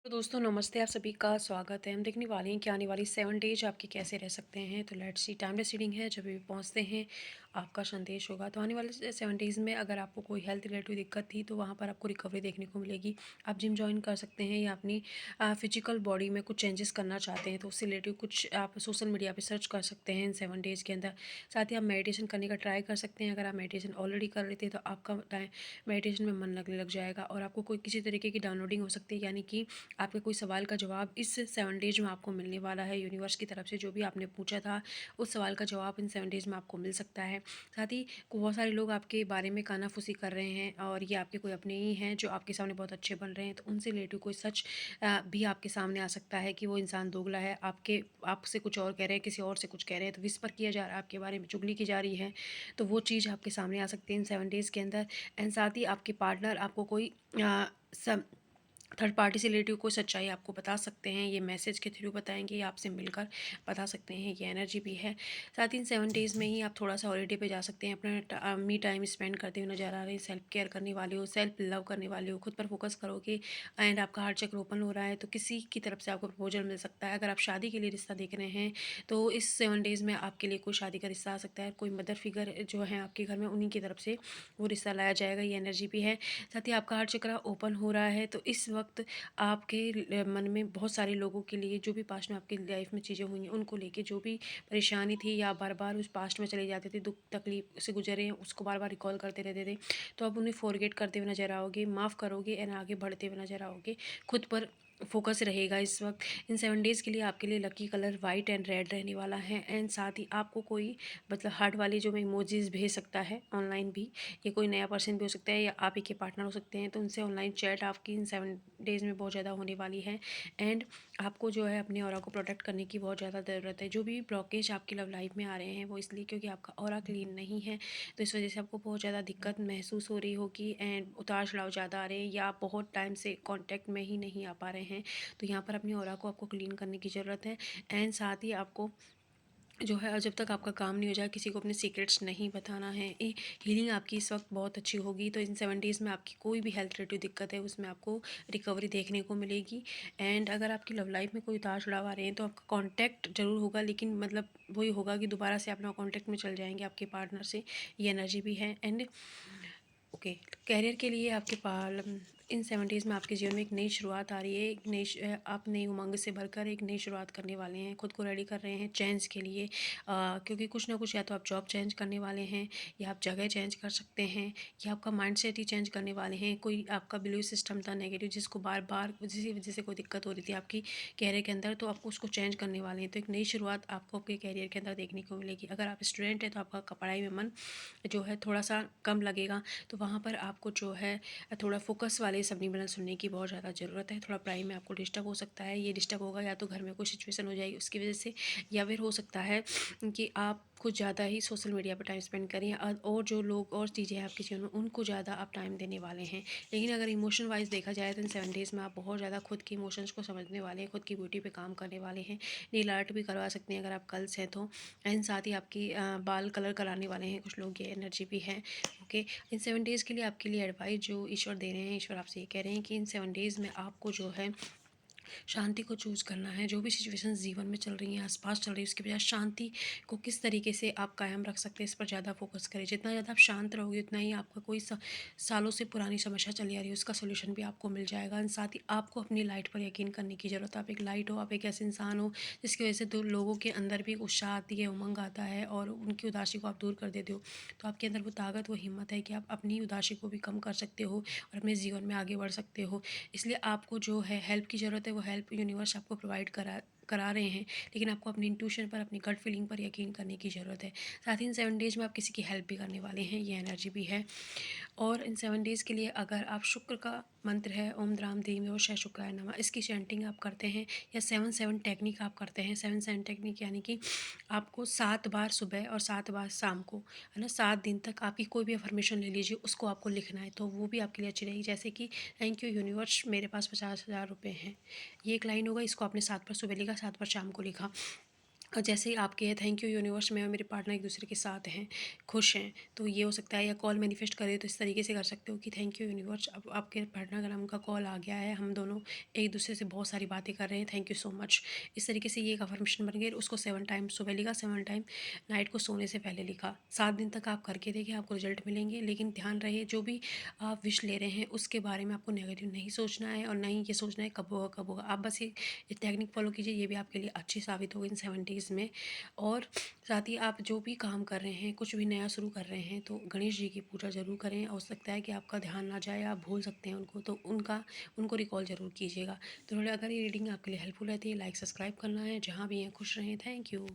तो दोस्तों नमस्ते, आप सभी का स्वागत है। हम देखने वाले हैं कि आने वाली 7 डेज आपके कैसे रह सकते हैं। तो लेट्स सी टाइमलेस रीडिंग है, जब भी पहुँचते हैं आपका संदेश होगा। तो आने वाले 7 डेज़ में अगर आपको कोई हेल्थ रिलेटेड दिक्कत थी तो वहाँ पर आपको रिकवरी देखने को मिलेगी। आप जिम जॉइन कर सकते हैं या अपनी फिजिकल बॉडी में कुछ चेंजेस करना चाहते हैं तो उससे रिलेटेड कुछ आप सोशल मीडिया पर सर्च कर सकते हैं इन 7 डेज़ के अंदर। साथ ही आप मेडिटेशन करने का ट्राई कर सकते हैं। अगर आप मेडिटेशन ऑलरेडी कर रहे थे तो आपका टाइम मेडिटेशन में मन लगने लग जाएगा और आपको कोई किसी तरीके की डाउनलोडिंग हो सकती है, यानी कि आपके कोई सवाल का जवाब इस 7 डेज में आपको मिलने वाला है यूनिवर्स की तरफ से। जो भी आपने पूछा था उस सवाल का जवाब इन 7 डेज में आपको मिल सकता है। साथ ही बहुत सारे लोग आपके बारे में कानाफूसी कर रहे हैं और ये आपके कोई अपने ही हैं जो आपके सामने बहुत अच्छे बन रहे हैं, तो उनसे रिलेटेड कोई सच भी आपके सामने आ सकता है कि वो इंसान दोगला है, आपसे कुछ और कह रहे हैं, किसी और से कुछ कह रहे हैं, तो विस्पर किया जा रहा है आपके बारे में, चुगली की जा रही है। तो वो चीज़ आपके सामने आ सकती है इन 7 डेज़ के अंदर। एंड साथ ही आपके पार्टनर आपको कोई सब थर्ड पार्टी से रिलेटिव कोई सच्चाई आपको बता सकते हैं। ये मैसेज के थ्रू बताएंगे या आपसे मिलकर बता सकते हैं, ये एनर्जी भी है। साथ ही इन 7 डेज़ में ही आप थोड़ा सा हॉलीडे पे जा सकते हैं, अपना मी टाइम स्पेंड करते हुए नजर आ रहे हैं। सेल्फ केयर करने वाले हो, सेल्फ लव करने वाले हो, खुद पर फोकस करोगे एंड आपका हार्ट चक्र ओपन हो रहा है तो किसी की तरफ से आपको प्रपोजल मिल सकता है। अगर आप शादी के लिए रिश्ता देख रहे हैं तो इस 7 डेज़ में आपके लिए कोई शादी का रिश्ता आ सकता है। कोई मदर फिगर जो है आपके घर में, उन्हीं की तरफ से वो रिश्ता लाया जाएगा, ये एनर्जी भी है। साथ ही आपका हार्ट चक्र ओपन हो रहा है तो इस वक्त आपके मन में बहुत सारे लोगों के लिए जो भी पास्ट में आपकी लाइफ में चीज़ें हुई हैं उनको लेके जो भी परेशानी थी या बार बार उस पास्ट में चले जाते थे, दुख तकलीफ से गुजरे हैं उसको बार बार रिकॉल करते रहते थे, तो आप उन्हें फॉरगेट करते हुए नजर आओगे, माफ़ करोगे एंड आगे बढ़ते हुए नजर आओगे। खुद पर फोकस रहेगा इस वक्त। इन 7 डेज़ के लिए आपके लिए lucky colour white and red रहने वाला है। एंड साथ ही आपको कोई मतलब हार्ट वाली जो मैं इमोजीज भेज सकता है ऑनलाइन भी, ये कोई नया पर्सन भी हो सकता है या आप ही के पार्टनर हो सकते हैं, तो उनसे ऑनलाइन चैट आपकी इन 7 डेज़ में बहुत ज़्यादा होने वाली है। एंड आपको जो है अपने ऑरा को प्रोटेक्ट करने की बहुत ज़्यादा ज़रूरत है। जो भी ब्लॉकेज आपकी लव लाइफ में आ रहे हैं वो इसलिए क्योंकि आपका ऑरा क्लीन नहीं है, तो इस वजह से आपको बहुत ज़्यादा दिक्कत महसूस हो रही होगी एंड उतार चढ़ाव ज़्यादा आ रहे हैं या आप बहुत टाइम से कॉन्टैक्ट में ही नहीं आ पा रहे हैं। तो यहाँ पर अपनी ऑरा को आपको क्लीन करने की ज़रूरत है। एंड साथ ही आपको जो है जब तक आपका काम नहीं हो जाए किसी को अपने सीक्रेट्स नहीं बताना है। हीलिंग आपकी इस वक्त बहुत अच्छी होगी, तो इन 7 डेज़ में आपकी कोई भी हेल्थ रिलेटेड दिक्कत है उसमें आपको रिकवरी देखने को मिलेगी। एंड अगर आपकी लव लाइफ में कोई उतार चढ़ाव आ रहे हैं तो आपका कांटेक्ट ज़रूर होगा, लेकिन मतलब वही होगा कि दोबारा से अपना कांटेक्ट में चल जाएंगे आपके पार्टनर से, ये एनर्जी भी है। एंड ओके, कैरियर के लिए आपके पाल इन 7 डेज़ में आपके जीवन में एक नई शुरुआत आ रही है। एक नई आप नई उमंग से भरकर एक नई शुरुआत करने वाले हैं, खुद को रेडी कर रहे हैं चेंज के लिए। क्योंकि कुछ ना कुछ या तो आप जॉब चेंज करने वाले हैं या आप जगह चेंज कर सकते हैं या आपका माइंडसेट ही चेंज करने वाले हैं। कोई आपका बिलीव सिस्टम था नेगेटिव जिसको बार बार जिसकी वजह से कोई दिक्कत हो रही थी आपकी कैरियर के अंदर, तो आपको उसको चेंज करने वाले हैं। तो एक नई शुरुआत आपको आपके कैरियर के अंदर देखने को मिलेगी। अगर आप स्टूडेंट हैं तो आपका पढ़ाई में मन जो है थोड़ा सा कम लगेगा, तो वहाँ पर आपको जो है थोड़ा फोकस वाले सब्लिमिनल सुनने की बहुत ज़्यादा ज़रूरत है। थोड़ा पढ़ाई में आपको डिस्टर्ब हो सकता है, ये डिस्टर्ब होगा या तो घर में कोई सिचुएशन हो जाएगी उसकी वजह से, या फिर हो सकता है कि आप कुछ ज़्यादा ही सोशल मीडिया पर टाइम स्पेंड करें और जो लोग और चीज़ें हैं आपके जीवन में उनको ज़्यादा आप टाइम देने वाले हैं। लेकिन अगर इमोशन वाइज देखा जाए तो इन 7 डेज़ में आप बहुत ज़्यादा खुद के इमोशंस को समझने वाले हैं, खुद की ब्यूटी पे काम करने वाले हैं। नील आर्ट भी करवा सकते हैं अगर आप गर्ल्स हैं तो। एंड साथ ही आपकी बाल कलर कराने वाले हैं कुछ लोग, ये एनर्जी भी है। ओके, इन 7 डेज़ के लिए आपके लिए एडवाइस जो ईश्वर दे रहे हैं, ईश्वर आपसे ये कह रहे हैं कि इन 7 डेज़ में आपको जो है शांति को चूज़ करना है। जो भी सिचुएशंस जीवन में चल रही हैं, आसपास चल रही है, उसके बजाय शांति को किस तरीके से आप कायम रख सकते हैं, इस पर ज़्यादा फोकस करें। जितना ज़्यादा आप शांत रहोगे उतना ही आपका कोई सालों से पुरानी समस्या चली आ रही है उसका सोल्यूशन भी आपको मिल जाएगा। एंड साथ ही आपको अपनी लाइट पर यकीन करने की ज़रूरत है। आप एक लाइट हो, आप एक ऐसे इंसान हो जिसकी वजह से दो लोगों के अंदर भी उत्साह आती है, उमंग आता है और उनकी उदासी को आप दूर कर देते हो। तो आपके अंदर वो ताकत, वो हिम्मत है कि आप अपनी उदासी को भी कम कर सकते हो और अपने जीवन में आगे बढ़ सकते हो। इसलिए आपको जो है हेल्प की ज़रूरत है, वो हेल्प यूनिवर्स आपको प्रोवाइड करा करा रहे हैं, लेकिन आपको अपनी इंट्यूशन पर, अपनी गट फीलिंग पर यकीन करने की ज़रूरत है। साथ ही इन 7 डेज़ में आप किसी की हेल्प भी करने वाले हैं, ये एनर्जी भी है। और इन 7 डेज़ के लिए अगर आप शुक्र का मंत्र है ओम द्राम दीम और शय शुक्राय नमः, इसकी चैंटिंग आप करते हैं या 7-7 टेक्निक आप करते हैं। 7-7 टेक्निक यानी कि आपको 7 बार सुबह और 7 बार शाम को, है ना, 7 दिन तक आपकी कोई भी अफर्मेशन ले लीजिए, उसको आपको लिखना है, तो वो भी आपके लिए अच्छी रहेगी। जैसे कि थैंक यू यूनिवर्स, मेरे पास 50,000 रुपये हैं, ये एक लाइन होगा, इसको आपने 7 बार सुबह लिखा, 7 बार शाम को लिखा। और जैसे ही आपके हैं थैंक यू यूनिवर्स, मैं और मेरे पार्टनर एक दूसरे के साथ हैं, खुश हैं, तो ये हो सकता है। या कॉल मैनिफेस्ट करें तो इस तरीके से कर सकते हो कि थैंक यू यूनिवर्स, अब आपके पार्टनर का नाम का कॉल आ गया है, हम दोनों एक दूसरे से बहुत सारी बातें कर रहे हैं, थैंक यू सो मच। इस तरीके से ये एक अफर्मेशन बन गई। उसको 7 टाइम सुबह लिखा, 7 टाइम नाइट को सोने से पहले लिखा। 7 दिन तक आप करके देखिए, आपको रिजल्ट मिलेंगे। लेकिन ध्यान रहे, जो भी आप विश ले रहे हैं उसके बारे में आपको नेगेटिव नहीं सोचना है, और नहीं ये सोचना है कब होगा कब होगा। आप बस ये टेक्निक फॉलो कीजिए, ये भी आपके लिए अच्छी साबित होगी इन 7 डेज़ में। और साथ ही आप जो भी काम कर रहे हैं, कुछ भी नया शुरू कर रहे हैं, तो गणेश जी की पूजा ज़रूर करें। हो सकता है कि आपका ध्यान ना जाए, आप भूल सकते हैं उनको, तो उनको रिकॉल ज़रूर कीजिएगा। तो थोड़ा अगर ये रीडिंग आपके लिए हेल्पफुल रहती है, लाइक सब्सक्राइब करना है। जहाँ भी हैं खुश रहें। Thank you.